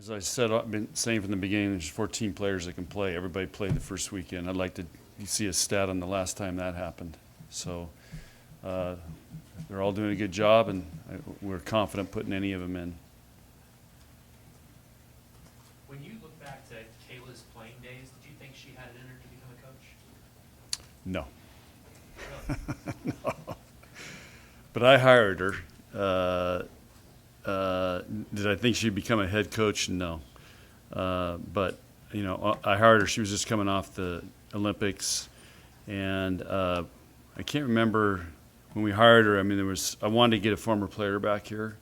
As I said, I've been saying from the beginning, there's 14 players that can play. Everybody played the first weekend. I'd like to see a stat on the last time that happened. So they're all doing a good job, and we're confident putting any of them in. When you look back to Kayla's playing days, did you think she had it in her to become a coach? No. No. But I hired her. Did I think she'd become a head coach? No. But, you know, I hired her. She was just coming off the Olympics. And I can't remember when we hired her. I mean, I wanted to get a former player back here.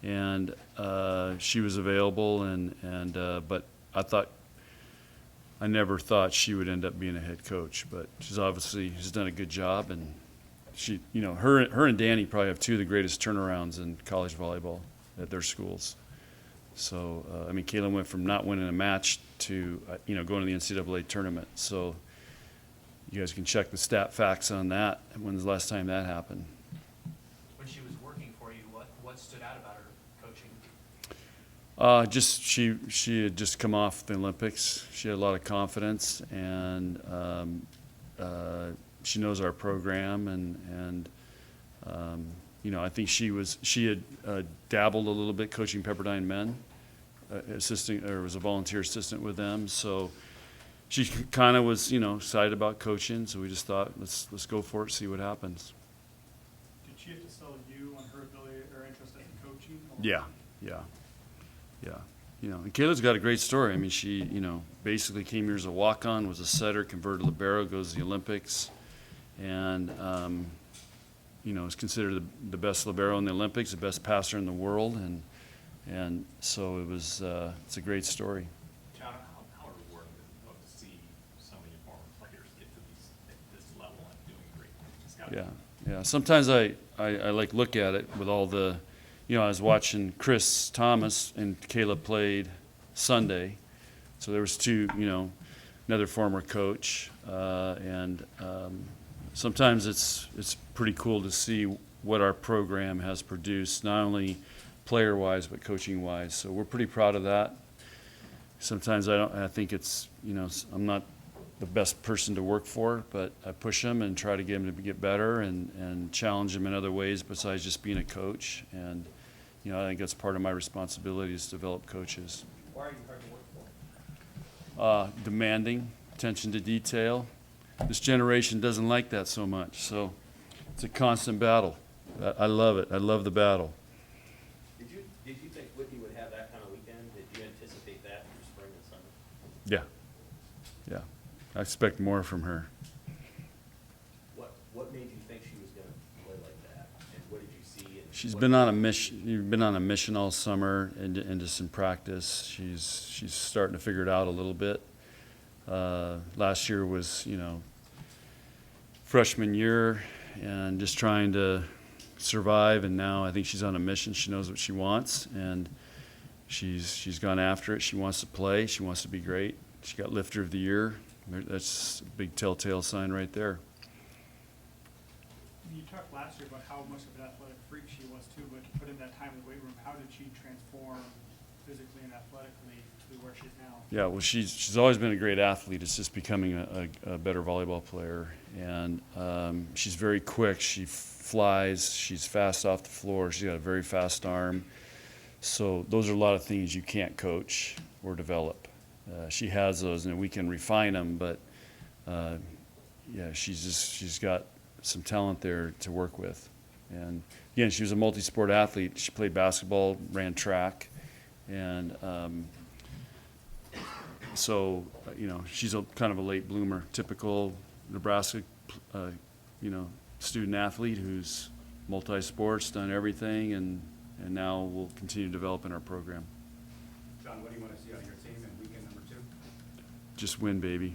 And she was available. But I never thought she would end up being a head coach. But she's done a good job. And she, you know, her and Danny probably have two of the greatest turnarounds in college volleyball at their schools. So, I mean, Kayla went from not winning a match to, going to the NCAA tournament. So you guys can check the stat facts on that. When's the last time that happened? When she was working for you, what stood out about her coaching? Just she had just come off the Olympics. She had a lot of confidence, and she knows our program, and I think she had dabbled a little bit coaching Pepperdine men, was a volunteer assistant with them. So she kind of was, excited about coaching. So we just thought, let's go for it, see what happens. Did she have to sell you on her ability or interest in coaching? Or? Yeah. And Kayla's got a great story. I mean, she, basically came here as a walk-on, was a setter, converted to libero, goes to the Olympics, and is considered the best libero in the Olympics, the best passer in the world, and so it's a great story. John, how rewarding is it to see some of your former players get to this level and doing great? Yeah. Sometimes I like look at it with all the, I was watching Chris Thomas and Kayla played Sunday, so there was two, another former coach, and sometimes it's pretty cool to see what our program has produced, not only player-wise but coaching-wise. So we're pretty proud of that. Sometimes I think it's, I'm not the best person to work for, but I push them and try to get them to get better and challenge them in other ways besides just being a coach. And I think that's part of my responsibility is to develop coaches. Why are you hard to work for? Demanding, attention to detail. This generation doesn't like that so much, so it's a constant battle. I love it. I love the battle. Did you think Whitney would have that kind of weekend? Did you anticipate that through spring and summer? Yeah. I expect more from her. What made you think she was going to play like that, and what did you see? She's been on a mission. You've been on a mission all summer and just in practice. She's starting to figure it out a little bit. Last year was, freshman year and just trying to survive, and now I think she's on a mission. She knows what she wants, and she's gone after it. She wants to play. She wants to be great. She got lifter of the year. That's a big telltale sign right there. You talked last year about how much of an athletic freak she was too, but put in that time in the weight room, how did she transform physically and athletically to where she's now? Yeah, well, she's always been a great athlete. It's just becoming a better volleyball player, and she's very quick. She flies. She's fast off the floor. She's got a very fast arm. So those are a lot of things you can't coach or develop. She has those, and we can refine them. But she's got some talent there to work with. And again, she was a multi-sport athlete. She played basketball, ran track, and so she's kind of a late bloomer, typical Nebraska, student athlete who's multi-sports, done everything, and now will continue to develop in our program. John, what do you want to see out of your team in weekend number 2? Just win, baby.